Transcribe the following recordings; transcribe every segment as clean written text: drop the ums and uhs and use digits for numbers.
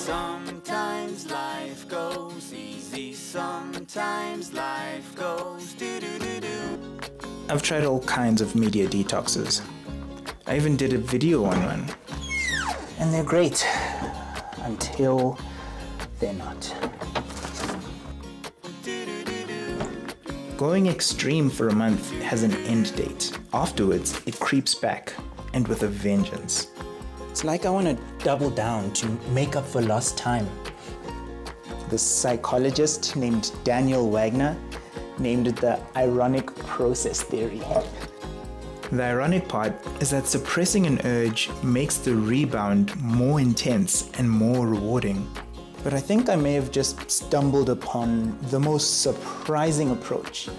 Sometimes life goes easy, sometimes life goes do-do-do-do. I've tried all kinds of media detoxes. I even did a video on one. And they're great, until they're not. Going extreme for a month has an end date. Afterwards, it creeps back, and with a vengeance. It's like I want to double down to make up for lost time. This psychologist named Daniel Wagner named it the ironic process theory. The ironic part is that suppressing an urge makes the rebound more intense and more rewarding. But I think I may have just stumbled upon the most surprising approach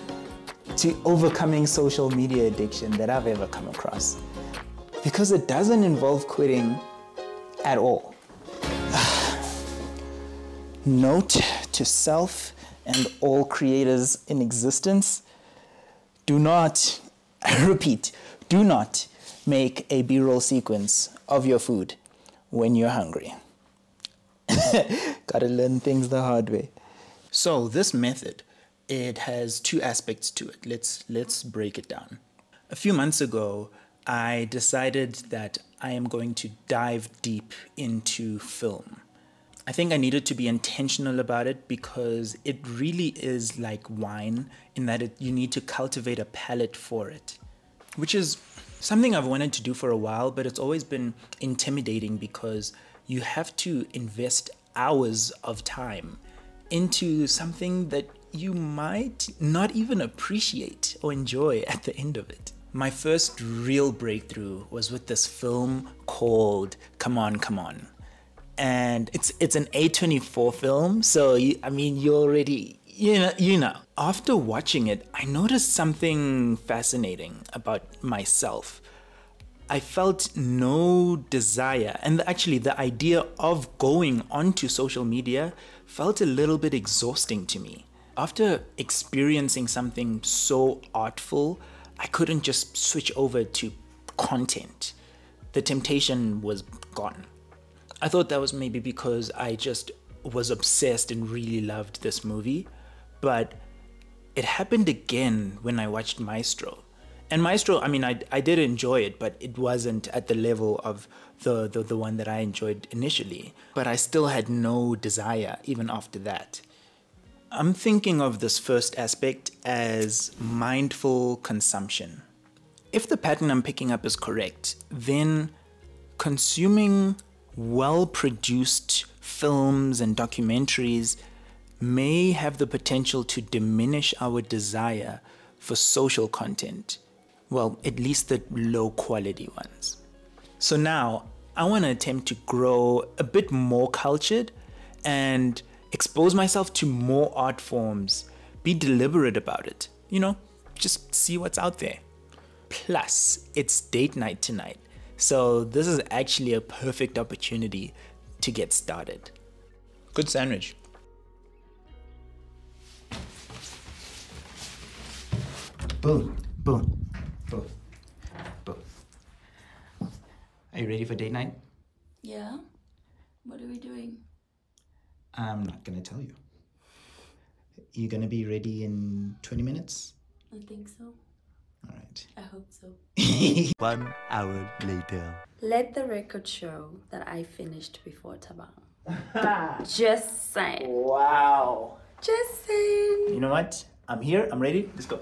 to overcoming social media addiction that I've ever come across. Because it doesn't involve quitting at all. Note to self and all creators in existence, do not, I repeat, do not make a B-roll sequence of your food when you're hungry. Gotta learn things the hard way. So this method, it has two aspects to it. Let's break it down. A few months ago, I decided that I am going to dive deep into film. I think I needed to be intentional about it because it really is like wine in that you need to cultivate a palate for it, which is something I've wanted to do for a while, but it's always been intimidating because you have to invest hours of time into something that you might not even appreciate or enjoy at the end of it. My first real breakthrough was with this film called Come On, Come On. And it's an A24 film, so you already, you know. After watching it, I noticed something fascinating about myself. I felt no desire, and actually the idea of going onto social media felt a little bit exhausting to me. After experiencing something so artful, I couldn't just switch over to content. The temptation was gone. I thought that was maybe because I just was obsessed and really loved this movie, but it happened again when I watched Maestro. And Maestro, I did enjoy it, but it wasn't at the level of the one that I enjoyed initially. But I still had no desire even after that. I'm thinking of this first aspect as mindful consumption. If the pattern I'm picking up is correct, then consuming well-produced films and documentaries may have the potential to diminish our desire for social content. Well, at least the low-quality ones. So now, I want to attempt to grow a bit more cultured and expose myself to more art forms, be deliberate about it, just see what's out there. Plus, it's date night tonight, so this is actually a perfect opportunity to get started. Good sandwich. Boom, boom, boom, boom. Are you ready for date night? Yeah? What are we doing? I'm not gonna tell you. You gonna be ready in 20 minutes? I think so. All right. I hope so. 1 hour later. Let the record show that I finished before Thabang. Just saying. Wow. Just saying. You know what? I'm here. I'm ready. Let's go.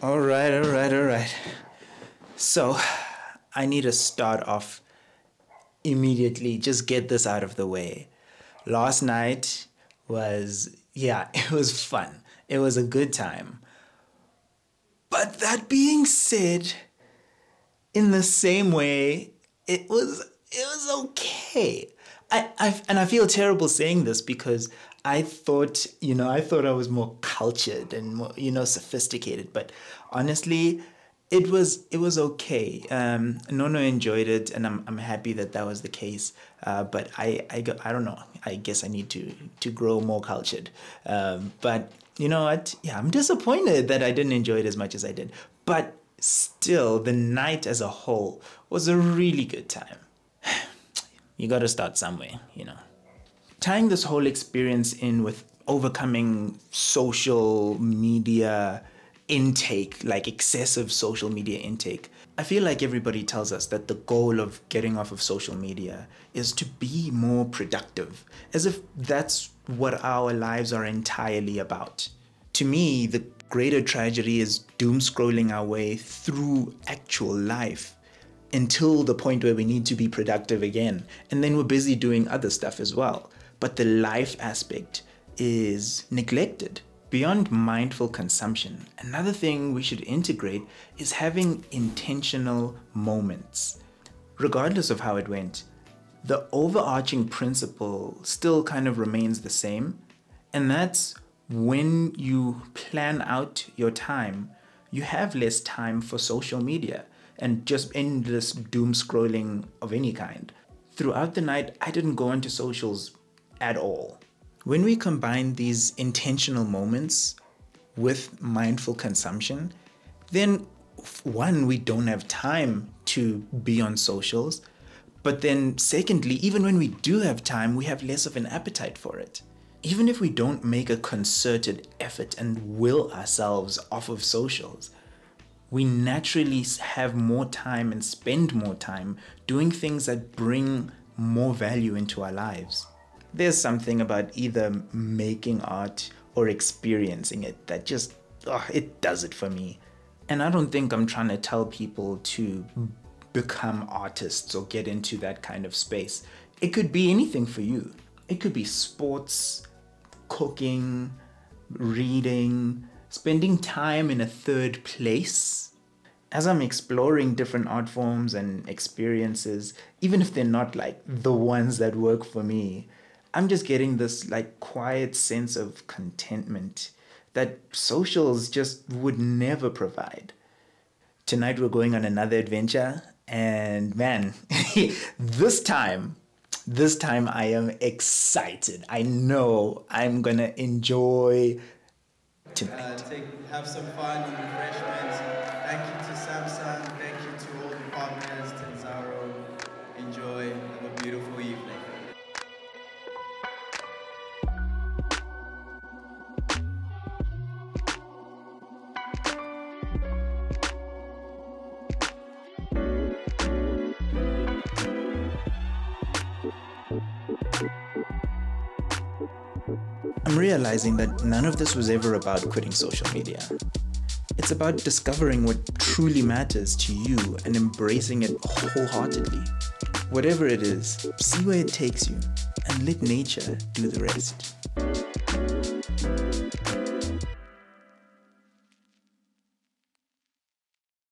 All right. So, I need to start off immediately, just get this out of the way. Last night was, it was fun. It was a good time. But that being said, in the same way, it was okay. I feel terrible saying this because I thought I was more cultured and more, sophisticated, but honestly, it was okay. Nono enjoyed it, and I'm happy that was the case. But I don't know. I guess I need to grow more cultured. But you know what? Yeah, I'm disappointed that I didn't enjoy it as much as I did. But still, the night as a whole was a really good time. You got to start somewhere, Tying this whole experience in with overcoming social media intake, like excessive social media intake. I feel like everybody tells us that the goal of getting off of social media is to be more productive, as if that's what our lives are entirely about. To me, the greater tragedy is doom scrolling our way through actual life until the point where we need to be productive again. And then we're busy doing other stuff as well. But the life aspect is neglected. Beyond mindful consumption, another thing we should integrate is having intentional moments. Regardless of how it went, the overarching principle still kind of remains the same. And that's when you plan out your time, you have less time for social media and just endless doom scrolling of any kind. Throughout the night, I didn't go into socials at all. When we combine these intentional moments with mindful consumption, then one, we don't have time to be on socials, but then secondly, even when we do have time, we have less of an appetite for it. Even if we don't make a concerted effort and will ourselves off of socials, we naturally have more time and spend more time doing things that bring more value into our lives. There's something about either making art or experiencing it that just, it does it for me. And I don't think I'm trying to tell people to become artists or get into that kind of space. It could be anything for you. It could be sports, cooking, reading, spending time in a third place. As I'm exploring different art forms and experiences, even if they're not like the ones that work for me, I'm just getting this like quiet sense of contentment that socials just would never provide. Tonight we're going on another adventure, and man, this time I am excited. I know I'm gonna enjoy tonight. Have some fun and refreshments. Thank you to Samsung. Thank you to all the partners, Tenzaro. Enjoy. Have a beautiful evening. I'm realizing that none of this was ever about quitting social media. It's about discovering what truly matters to you and embracing it wholeheartedly. Whatever it is, see where it takes you and let nature do the rest.